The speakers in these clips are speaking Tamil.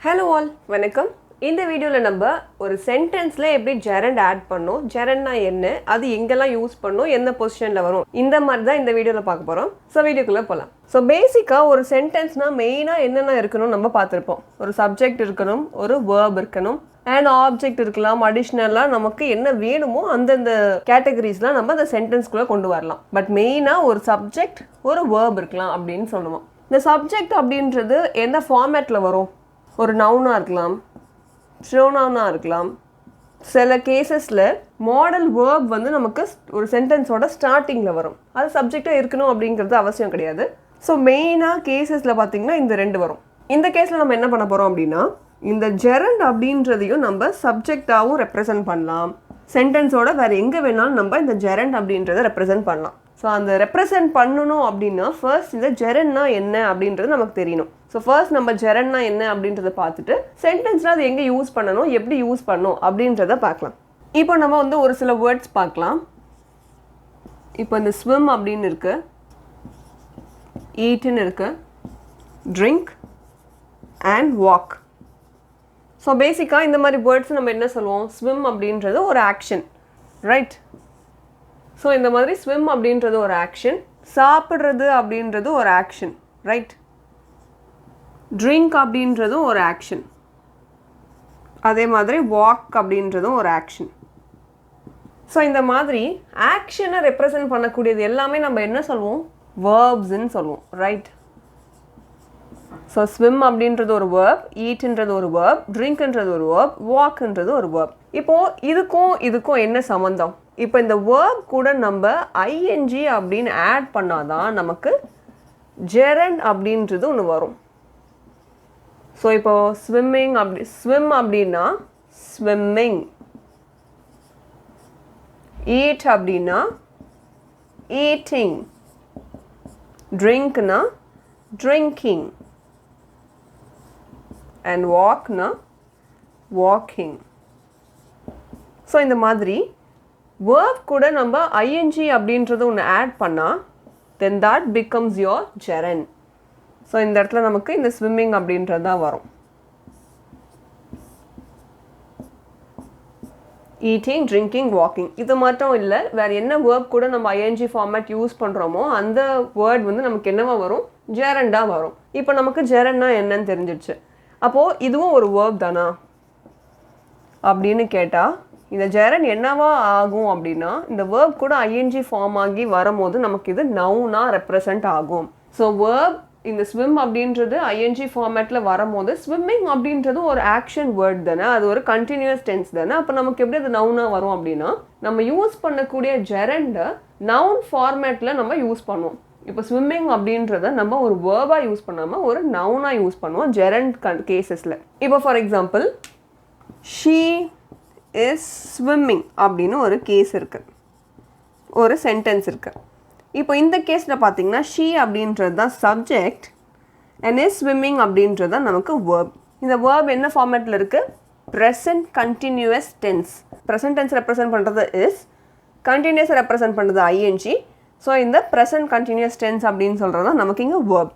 Hello all, வணக்கம். இந்த வீடியோல நம்ம ஒரு சென்டென்ஸ்ல எப்படி gerund ஆட் பண்ணனும், gerundனா என்ன, அது எங்கெல்லாம் யூஸ் பண்ணனும், எந்த பொசிஷன்ல வரும், இந்த மாதிரி தான் இந்த வீடியோல பார்க்க போறோம். சோ வீடியோக்குள்ள போலாம். சோ பேசிக்கா ஒரு சென்டென்ஸ்னா மெயினா என்னென்ன இருக்கணும் நம்ம பார்த்திருப்போம். ஒரு சப்ஜெக்ட் இருக்கணும், ஒரு verb இருக்கணும், and ஆப்ஜெக்ட் இருக்கலாம், அடிஷனலா நமக்கு என்ன வேணுமோ அந்தந்த கேட்டகரிஸ்லாம் நம்ம அந்த சென்டென்ஸ்க்குள்ள கொண்டு வரலாம். பட் மெயினா ஒரு சப்ஜெக்ட், ஒரு verb இருக்கலாம் அப்படினு சொல்லுவோம். இந்த சப்ஜெக்ட் அப்படின்றது எந்த ஃபார்மட்ல வரும்? ஒரு நவுனா இருக்கலாம், ப்ரோனவுனா இருக்கலாம். சில கேசஸ்ல மாடல் verb வந்து நமக்கு ஒரு சென்டென்ஸோட ஸ்டார்டிங்ல வரும். அது சப்ஜெக்டா இருக்கணும் அப்படிங்கிறது அவசியம் கிடையாது. ஸோ மெயினா கேசஸ்ல பார்த்தீங்கன்னா இந்த ரெண்டு வரும். இந்த கேஸ்ல நம்ம என்ன பண்ண போறோம் அப்படின்னா, இந்த gerund அப்படின்றதையும் நம்ம சப்ஜெக்டாவும் ரெப்ரசன்ட் பண்ணலாம். சென்டென்ஸோட வேற எங்க வேணாலும் நம்ம இந்த gerund அப்படின்றத ரெப்ரசன்ட் பண்ணலாம். ஸோ அந்த ரெப்ரசன்ட் பண்ணணும் அப்படின்னா ஃபர்ஸ்ட் இந்த gerundனா என்ன அப்படின்றது நமக்கு தெரியணும். ஸோ ஃபர்ஸ்ட் நம்ம gerundனா என்ன அப்படின்றத பார்த்துட்டு சென்டென்ஸ்ல அது எங்கே யூஸ் பண்ணணும், எப்படி யூஸ் பண்ணணும் அப்படின்றத பார்க்கலாம். இப்போ நம்ம வந்து ஒரு சில வேர்ட்ஸ் பார்க்கலாம். இப்போ இந்த swim அப்படின்னு இருக்கு, eatன்னு இருக்கு, drink and walk. ஸோ பேசிக்காக இந்த மாதிரி வேர்ட்ஸ் நம்ம என்ன சொல்லுவோம், swim அப்படின்றது ஒரு ஆக்ஷன், ரைட்? ஸோ இந்த மாதிரி swim அப்படின்றது ஒரு ஆக்ஷன், சாப்பிட்றது அப்படின்றது ஒரு ஆக்ஷன், ரைட்? ட்ரிங்க் அப்படின்றதும் ஒரு ஆக்ஷன், அதே மாதிரி வாக் அப்படின்றதும் ஒரு ஆக்ஷன். ஸோ இந்த மாதிரி ஆக்ஷனை ரெப்ரசன்ட் பண்ணக்கூடியது எல்லாமே நம்ம என்ன சொல்லுவோம், வேர்ப்ஸ்ன்னு சொல்லுவோம், ரைட்? ஸோ ஸ்விம் அப்படின்றது ஒரு வேர்ப், ஈட்ன்றது ஒரு வேர்ப், ட்ரிங்க்ன்றது ஒரு வேர்ப், வாக்ன்றது ஒரு வேர்ப். இப்போது இதுக்கும் என்ன சம்மந்தம்? இப்போ இந்த வேர்ப் கூட நம்ம ஐஎன்ஜி அப்படின்னு ஆட் பண்ணாதான் நமக்கு gerund அப்படின்றது ஒன்று வரும். ஸோ இப்போ ஸ்விம்மிங் ஸ்விம் அப்படின்னா ஸ்விம்மிங், ஈட் அப்படின்னா ஈட்டிங், ட்ரிங்க்னா ட்ரிங்கிங், and walkனா walking. ஸோ இந்த மாதிரி verb கூட நம்ம ing அப்படின்றது ஒன்று ஆட் பண்ணால் then that becomes your gerund. So இந்த இடத்துல நமக்கு இந்த ஸ்விம்மிங் அப்படின்றது தான் வரும். ஈட்டிங், ட்ரிங்கிங், வாக்கிங் இது மட்டும் இல்லை, வேறு என்ன verb கூட நம்ம ing ஃபார்மேட் யூஸ் பண்ணுறோமோ அந்த வேர்ட் வந்து நமக்கு என்னவா வரும், gerundா வரும். இப்போ நமக்கு gerundனா என்னன்னு தெரிஞ்சிடுச்சு. அப்போது இதுவும் ஒரு verb தானா அப்படின்னு கேட்டால் இந்த gerund என்னவா ஆகும் அப்படின்னா, இந்த verb கூட ing ஃபார்ம் ஆகி வரும்போது நமக்கு இது நவுனா ரெப்ரசன்ட் ஆகும். ஸோ verb இந்த ஸ்விம் அப்படின்றது ing ஃபார்மேட்டில் வரும்போது ஸ்விம்மிங் அப்படின்றது ஒரு ஆக்ஷன் வேர்ட் தானே, அது ஒரு கண்டினியூஸ் டென்ஸ் தானே. அப்போ நமக்கு எப்படி அது நவுனா வரும் அப்படின்னா, நம்ம யூஸ் பண்ணக்கூடிய gerund நவுன் ஃபார்மேட்டில் நம்ம யூஸ் பண்ணுவோம். இப்போ ஸ்விம்மிங் அப்படின்றத நம்ம ஒரு வேர்பாக யூஸ் பண்ணாமல் ஒரு நவுனாக யூஸ் பண்ணுவோம் gerund கேசஸில். இப்போ for example she is swimming அப்படின்னு ஒரு கேஸ் இருக்குது, ஒரு சென்டென்ஸ் இருக்குது. இப்போ இந்த கேஸில் பார்த்தீங்கன்னா she அப்படின்றது தான் சப்ஜெக்ட் and is swimming அப்படின்றது தான் நமக்கு verb. இந்த verb என்ன ஃபார்மேட்டில் இருக்குது, present continuous tense. Present tense represent பண்ணுறது இஸ், கண்டினியூஸ் ரெப்ரசன்ட் பண்ணுறது ஐஎன்ஜி. ஸோ இந்த ப்ரெசன்ட் கண்டினியூஸ் டென்ஸ் அப்படின்னு சொல்கிறது தான் நமக்கு இங்கே verb.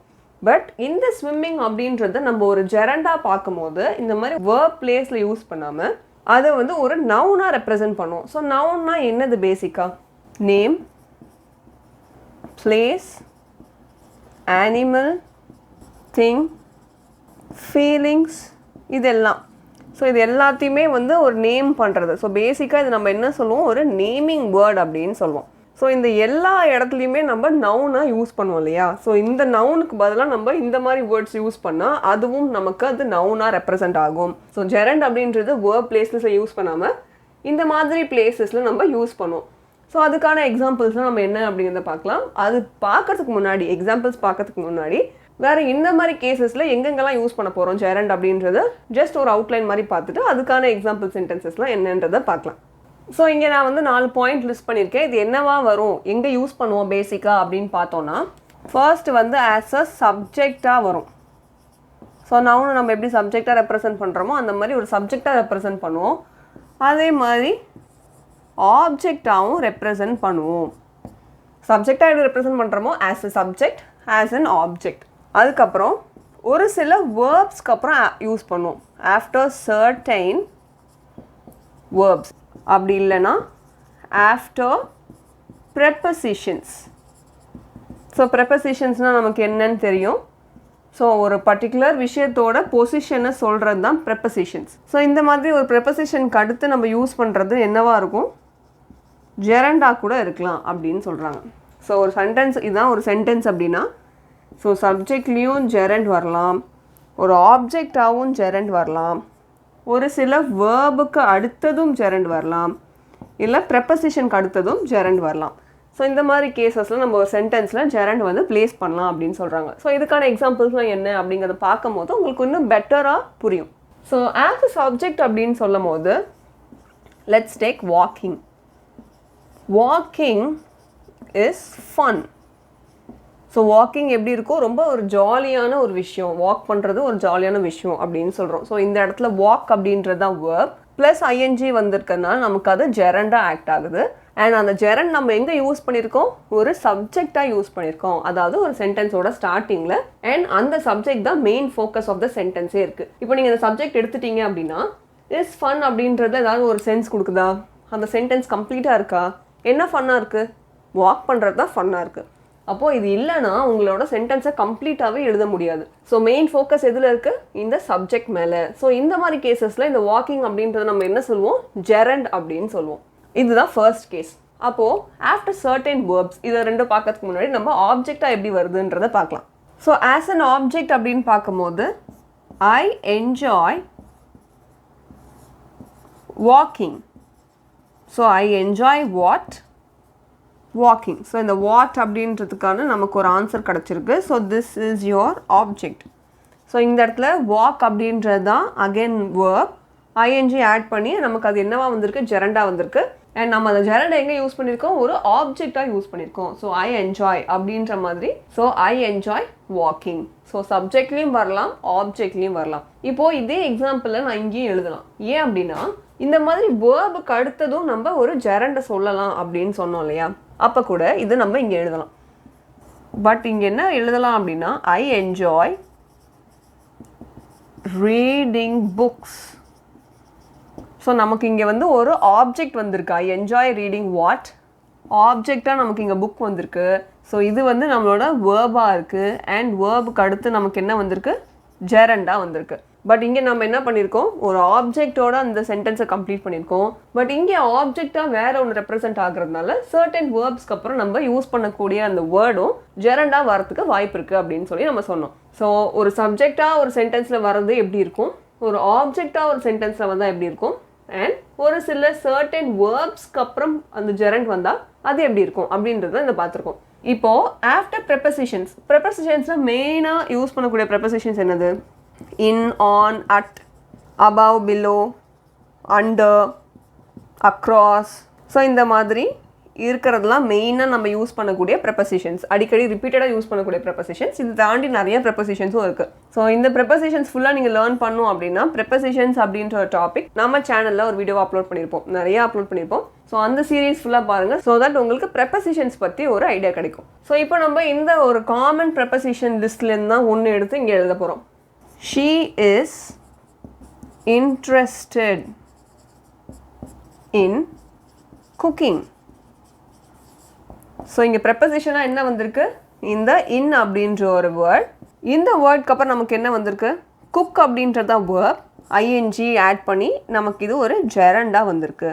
பட் இந்த ஸ்விம்மிங் அப்படின்றத நம்ம ஒரு gerundா பார்க்கும்போது இந்த மாதிரி verb பிளேஸில் யூஸ் பண்ணாமல் அதை வந்து ஒரு நவுனாக ரெப்ரசன்ட் பண்ணுவோம். ஸோ நவுன்னா என்னது பேசிக்காக, name, place, animal, thing, feelings, இதெல்லாம். ஸோ இது எல்லாத்தையுமே வந்து ஒரு நேம் பண்ணுறது. ஸோ பேசிக்காக இது நம்ம என்ன சொல்லுவோம், ஒரு நேமிங் வேர்ட் அப்படின்னு சொல்லுவோம். ஸோ இந்த எல்லா இடத்துலையுமே நம்ம நவுனாக யூஸ் பண்ணுவோம் இல்லையா. ஸோ இந்த நவுனுக்கு பதிலாக நம்ம இந்த மாதிரி வேர்ட்ஸ் யூஸ் பண்ணால் அதுவும் நமக்கு அது நவுனாக ரெப்ரசன்ட் ஆகும். ஸோ gerund அப்படின்றது வேர்ப் பிளேஸஸில் யூஸ் பண்ணாமல் இந்த மாதிரி பிளேசஸில் நம்ம யூஸ் பண்ணுவோம். ஸோ அதுக்கான எக்ஸாம்பிள்ஸ்லாம் நம்ம என்ன அப்படிங்கிறத பார்க்கலாம். அது பார்க்கறதுக்கு முன்னாடி, எக்ஸாம்பிள்ஸ் பார்க்கறதுக்கு முன்னாடி வேறு இந்த மாதிரி கேசஸில் எங்கெங்கெல்லாம் யூஸ் பண்ண போகிறோம் gerund அப்படின்றத ஜஸ்ட் ஒரு அவுட்லைன் மாதிரி பார்த்துட்டு அதுக்கான எக்ஸாம்பிள் சென்டென்சஸ்லாம் என்னன்றதை பார்க்கலாம். ஸோ இங்கே நான் வந்து 4 பாயிண்ட் லிஸ்ட் பண்ணியிருக்கேன். இது என்னவா வரும், எங்கே யூஸ் பண்ணுவோம் பேசிக்காக அப்படின்னு பார்த்தோன்னா, ஃபர்ஸ்ட் வந்து ஆஸ் அ சப்ஜெக்டாக வரும். ஸோ நவுனை நம்ம எப்படி சப்ஜெக்டாக ரெப்ரசன்ட் பண்ணுறோமோ அந்த மாதிரி ஒரு சப்ஜெக்டாக ரெப்ரசன்ட் பண்ணுவோம். அதே மாதிரி ஆப்ஜெக்டாகவும் ரெப்ரசன்ட் பண்ணுவோம். சப்ஜெக்டாக எப்படி ரெப்ரசன்ட் பண்ணுறோமோ as a subject, as an object. அதுக்கப்புறம் ஒரு சில வேர்ப்ஸ்க்கு அப்புறம் யூஸ் பண்ணுவோம். ஆஃப்டர் சர்டைன் வேர்ப்ஸ், அப்படி இல்லைன்னா ஆஃப்டர் ப்ரெப்பசிஷன்ஸ். ஸோ ப்ரெப்பசிஷன்ஸ்னால் நமக்கு என்னன்னு தெரியும். ஸோ ஒரு பர்டிகுலர் விஷயத்தோட பொசிஷனை சொல்கிறது தான் ப்ரெப்பசிஷன்ஸ். ஸோ இந்த மாதிரி ஒரு ப்ரெப்பசிஷனுக்கு அடுத்து நம்ம யூஸ் பண்ணுறது என்னவாக இருக்கும், ஜெரண்டாக கூட இருக்கலாம் அப்படின்னு சொல்கிறாங்க. ஸோ ஒரு சென்டென்ஸ், இதுதான் ஒரு சென்டென்ஸ் அப்படின்னா, ஸோ சப்ஜெக்ட்லேயும் ஜெரண்ட் வரலாம், ஒரு ஆப்ஜெக்டாகவும் ஜெரண்ட் வரலாம், ஒரு சில வேர்புக்கு அடுத்ததும் ஜெரண்ட் வரலாம், இல்லை ப்ரெப்பசிஷனுக்கு அடுத்ததும் ஜெரண்ட் வரலாம். ஸோ இந்த மாதிரி கேசஸில் நம்ம ஒரு சென்டென்ஸில் ஜெரண்ட் வந்து பிளேஸ் பண்ணலாம் அப்படின்னு சொல்கிறாங்க. ஸோ இதுக்கான எக்ஸாம்பிள்ஸ்லாம் என்ன அப்படிங்கிறத பார்க்கும் போது உங்களுக்கு இன்னும் பெட்டராக புரியும். ஸோ ஆஸ் அ சப்ஜெக்ட் அப்படின்னு சொல்லும் போது let's take walking. Walking is fun. So walking எப்படி இருக்கும், ரொம்ப ஒரு ஜாலியான ஒரு விஷயம், வாக் பண்ணுறது ஒரு ஜாலியான விஷயம் அப்படின்னு சொல்கிறோம். ஸோ இந்த இடத்துல வாக் அப்படின்றது தான் வேர்ப் ப்ளஸ் ஐஎன்ஜி வந்திருக்கனால நமக்கு அது ஜெரண்டாக ஆக்ட் ஆகுது. அண்ட் அந்த ஜெரண்ட் நம்ம எங்கே யூஸ் பண்ணியிருக்கோம், ஒரு சப்ஜெக்டாக யூஸ் பண்ணியிருக்கோம், அதாவது ஒரு சென்டென்ஸோட ஸ்டார்டிங்கில். அண்ட் அந்த சப்ஜெக்ட் தான் மெயின் ஃபோக்கஸ் ஆஃப் த சென்டென்ஸே இருக்குது. இப்போ நீங்கள் இந்த சப்ஜெக்ட் எடுத்துட்டீங்க அப்படின்னா இஸ் ஃபன் அப்படின்றது ஏதாவது ஒரு சென்ஸ் கொடுக்குதா, அந்த சென்டென்ஸ் கம்ப்ளீட்டாக இருக்கா, என்ன ஃபன்னாக இருக்குது, வாக் பண்ணுறது தான் ஃபன்னாக இருக்குது. அப்போது இது இல்லைன்னா உங்களோட சென்டென்ஸை கம்ப்ளீட்டாகவே எழுத முடியாது. ஸோ மெயின் ஃபோக்கஸ் எதில் இருக்குது, இந்த சப்ஜெக்ட் மேலே. ஸோ இந்த மாதிரி கேசஸில் இந்த வாக்கிங் அப்படின்றத நம்ம என்ன சொல்லுவோம், ஜெரண்ட் அப்படின்னு சொல்லுவோம். இதுதான் ஃபர்ஸ்ட் கேஸ். அப்போது ஆஃப்டர் சர்டைன் வேர்ப்ஸ், இதை ரெண்டும் பார்க்கறதுக்கு முன்னாடி நம்ம ஆப்ஜெக்டாக எப்படி வருதுன்றதை பார்க்கலாம். ஸோ ஆஸ் அன் ஆப்ஜெக்ட் அப்படின்னு பார்க்கும்போது ஐ enjoy walking. So I enjoy what, walking. So இந்த வாட் அப்படின்றதுக்கான நமக்கு ஒரு ஆன்சர் கிடச்சிருக்கு. So this is your object. So இந்த இடத்துல வாக் அப்படின்றது தான் அகெயின் வேர்ப், ஐஎன்ஜி ஆட் பண்ணி நமக்கு அது என்னவா வந்திருக்கு, ஜெரண்டாக வந்திருக்கு. அண்ட் நம்ம அந்த ஜெரண்டை எங்கே யூஸ் பண்ணியிருக்கோம், ஒரு ஆப்ஜெக்டாக யூஸ் பண்ணியிருக்கோம். ஸோ ஐ என்ஜாய் அப்படின்ற மாதிரி. So I enjoy walking. So சப்ஜெக்ட்லேயும் வரலாம், ஆப்ஜெக்ட்லேயும் வரலாம். இப்போது இதே எக்ஸாம்பிளில் நான் இங்கேயும் எழுதலாம். ஏன் அப்படின்னா இந்த மாதிரி வேர்புக்கு அடுத்ததும் நம்ம ஒரு ஜெரண்டை சொல்லலாம் அப்படின்னு சொன்னோம் இல்லையா, அப்போ கூட இது நம்ம இங்கே எழுதலாம். பட் இங்கே என்ன எழுதலாம் அப்படின்னா I enjoy reading books. So நமக்கு இங்கே வந்து ஒரு ஆப்ஜெக்ட் வந்திருக்கு, ஐ என்ஜாய் ரீடிங் வாட், ஆப்ஜெக்டாக நமக்கு இங்கே புக் வந்திருக்கு. ஸோ இது வந்து நம்மளோட வேர்பாக இருக்குது. அண்ட் வேர்புக்கு அடுத்து நமக்கு என்ன வந்திருக்கு, ஜெரண்டாக வந்திருக்கு. பட் இங்கே நம்ம என்ன பண்ணியிருக்கோம், ஒரு ஆப்ஜெக்டோட அந்த சென்டென்ஸை கம்ப்ளீட் பண்ணியிருக்கோம். பட் இங்கே ஆப்ஜெக்டாக வேற ஒன்று ரெப்ரசென்ட் ஆகுறதுனால சர்டன் வேர்ப்ஸ்க்கு அப்புறம் நம்ம யூஸ் பண்ணக்கூடிய அந்த வேர்டும் ஜெரண்டாக வரத்துக்கு வாய்ப்பு இருக்குது அப்படின்னு சொல்லி நம்ம சொன்னோம். ஸோ ஒரு சப்ஜெக்டாக ஒரு சென்டென்ஸில் வர்றது எப்படி இருக்கும், ஒரு ஆப்ஜெக்டாக ஒரு சென்டென்ஸில் வந்தால் எப்படி இருக்கும், அண்ட் ஒரு சில சர்டன் வேர்ப்ஸ்க்கு அப்புறம் அந்த ஜெரண்ட் வந்தால் அது எப்படி இருக்கும் அப்படின்றத இந்த பார்த்துருக்கோம். இப்போது ஆஃப்டர் ப்ரெப்பசிஷன்ஸ், ப்ரெப்பசிஷன்ஸில் மெயினாக யூஸ் பண்ணக்கூடிய ப்ரெப்பசிஷன்ஸ் என்னது, in, on, at, above, below, under, across. So இந்த மாதிரி இருக்கிறதுலாம் மெயினாக நம்ம யூஸ் பண்ணக்கூடிய ப்ரெப்பசிஷன்ஸ், அடிக்கடி ரிப்பீட்டடாக யூஸ் பண்ணக்கூடிய ப்ரெப்பசிஷன்ஸ். இது தாண்டி நிறைய ப்ரெப்பசிஷன்ஸும் இருக்குது. ஸோ இந்த ப்ரெப்பசிஷன்ஸ் ஃபுல்லாக நீங்கள் லேர்ன் பண்ணணும் அப்படின்னா ப்ரெப்பசிஷன்ஸ் அப்படின்ற ஒரு டாபிக் நம்ம சேனலில் ஒரு வீடியோ அப்லோட் பண்ணியிருப்போம், நிறைய அப்லோட் பண்ணியிருப்போம். ஸோ அந்த சீரீஸ் ஃபுல்லாக பாருங்கள், ஸோ தட் உங்களுக்கு ப்ரெப்பசிஷன்ஸ் பற்றி ஒரு ஐடியா கிடைக்கும். ஸோ இப்போ நம்ம இந்த ஒரு காமன் ப்ரெப்பசிஷன் லிஸ்ட்லேருந்து தான் ஒன்று எடுத்து இங்கே எழுத போகிறோம். She is interested in cooking. So இங்கே ப்ரெப்பசிஷனாக என்ன வந்திருக்கு, இந்த இன் அப்படின்ற ஒரு வேர்ட். இந்த வேர்ட்க்கு அப்புறம் நமக்கு என்ன வந்திருக்கு, குக் அப்படின்றதா வேர்ப், ஐஎன்ஜி ஆட் பண்ணி நமக்கு இது ஒரு ஜெரண்டாக வந்திருக்கு.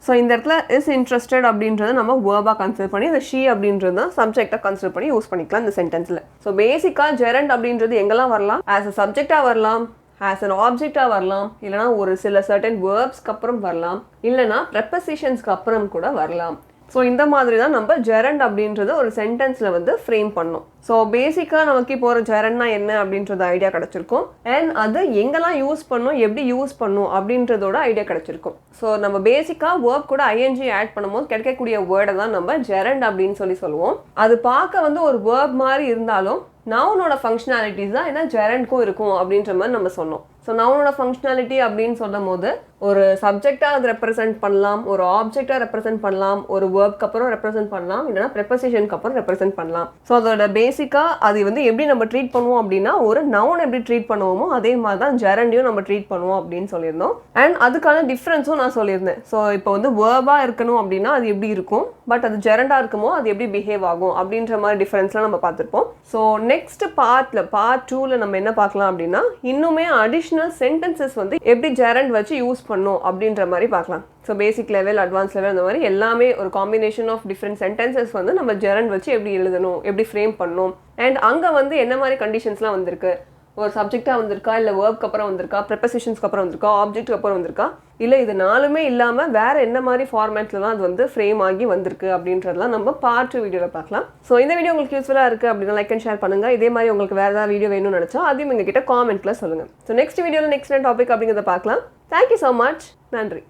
ஸோ இந்த இடத்துல இஸ் இன்ட்ரெஸ்டட் அப்படின்றத நம்ம வேர்பாக கன்சிடர் பண்ணி, இந்த ஷீ அப்படின்றது தான் சப்ஜெக்டாக கன்சிடர் பண்ணி யூஸ் பண்ணிக்கலாம் இந்த சென்டென்ஸில். ஸோ பேசிக்காக ஜெரண்ட் அப்படின்றது எங்கெல்லாம் வரலாம், ஆஸ் அ சப்ஜெக்டாக வரலாம், ஆஸ் அன் ஆப்ஜெக்டாக வரலாம், இல்லைனா ஒரு சில சர்டன் வேர்ப்ஸ்க்கு அப்புறம் வரலாம், இல்லைனா ப்ரெப்பசிஷன்ஸ்க்கு அப்புறம் கூட வரலாம். ஸோ இந்த மாதிரி தான் நம்ம ஜெரண்ட் அப்படின்றத ஒரு சென்டென்ஸில் வந்து ஃப்ரேம் பண்ணோம். ஸோ பேசிக்காக நமக்கு இப்போ ஒரு ஜெரண்ட்னா என்ன அப்படின்றது ஐடியா கிடச்சிருக்கும். அண்ட் அது எங்கெல்லாம் யூஸ் பண்ணணும், எப்படி யூஸ் பண்ணணும் அப்படின்றதோட ஐடியா கிடச்சிருக்கும். ஸோ நம்ம பேசிக்காக வேர்ப் கூட ஐஎன்ஜி ஆட் பண்ணும்போது கிடைக்கக்கூடிய வேர்டை தான் நம்ம ஜெரண்ட் அப்படின்னு சொல்லுவோம். அது பார்க்க வந்து ஒரு வேர்ப் மாதிரி இருந்தாலும் நவுனோட ஃபங்க்ஷனாலிட்டிஸ் தான் ஏன்னா ஜெரண்ட்க்கும் இருக்கும் அப்படின்ற மாதிரி நம்ம சொன்னோம். ஸோ நவுனோட ஃபங்க்ஷனாலிட்டி அப்படின்னு சொல்லும் போது ஒரு சப்ஜெக்டாக அது ரெப்ரசென்ட் பண்ணலாம், ஒரு ஆப்ஜெக்டாக ரெப்ரசென்ட் பண்ணலாம், ஒரு வேர்ப்க்கு அப்புறம் ரெப்ரசென்ட் பண்ணலாம், இல்லைனா ப்ரெப்போசிஷனுக்கு அப்புறம் ரெப்ரசென்ட் பண்ணலாம். ஸோ அதோட பேசிக்காக அது வந்து எப்படி நம்ம ட்ரீட் பண்ணுவோம் அப்படின்னா ஒரு நவுன் எப்படி ட்ரீட் பண்ணுவோமோ அதே மாதிரி தான் ஜெரண்டையும் நம்ம ட்ரீட் பண்ணுவோம் அப்படின்னு சொல்லியிருந்தோம். அண்ட் அதுக்கான டிஃப்ரென்ஸும் நான் சொல்லியிருந்தேன். ஸோ இப்போ வந்து வேர்பாக இருக்கணும் அப்படின்னா அது எப்படி இருக்கும், பட் அது ஜெரண்டாக இருக்குமோ அது எப்படி பிஹேவ் ஆகும் அப்படின்ற மாதிரி டிஃப்ரென்ஸ்லாம் நம்ம பார்த்துருப்போம். ஸோ நெக்ஸ்ட் பார்ட் 2ல நம்ம என்ன பார்க்கலாம் அப்படின்னா இன்னுமே அடிஷ்னல் சென்டென்சஸ் வந்து எப்படி ஜெரண்ட் வச்சு யூஸ் பண்ணும் அப்படின்ற மாதிரி பார்க்கலாம். So basic level, advance level அந்த மாதிரி எல்லாமே ஒரு காம்பினேஷன் ஆஃப் டிஃப்ரெண்ட் சென்டென்சஸ் வந்து நம்ம ஜெரண்ட் வச்சு எப்படி எழுதணும், எப்படி ஃப்ரேம் பண்ணணும், அண்ட் அங்கே வந்து என்ன மாதிரி கண்டிஷன்ஸ்லாம் வந்திருக்கு, ஒரு சப்ஜெக்டாக வந்திருக்கா, இல்லை வேர்ப்க்கு அப்புறம் வந்திருக்கா, ப்ரெப்போசிஷன்ஸ்க்கு அப்புறம் வந்திருக்கா, ஆப்ஜெக்ட்டுக்கு அப்புறம் வந்திருக்கா, இல்லை இது 4மே இல்லாமல் வேறு என்ன மாதிரி ஃபார்மேட்டில் தான் அது வந்து ஃப்ரேம் ஆகி வந்திருக்கு அப்படின்றதெல்லாம் நம்ம பார்ட் 2 வீடியோவில் பார்க்கலாம். ஸோ இந்த வீடியோ உங்களுக்கு யூஸ்ஃபுல்லாக இருக்குது அப்படின்னா லைக் அண்ட் ஷேர் பண்ணுங்கள். இதே மாதிரி உங்களுக்கு வேறு ஏதாவது வீடியோ வேணும்னு நினச்சா அதையும் எங்ககிட்ட காமெண்ட்டில் சொல்லுங்கள். ஸோ நெக்ஸ்ட் வீடியோவில் நெக்ஸ்ட் டாபிக் அப்படிங்கிறத பார்க்கலாம். Thank you so much. நன்றி.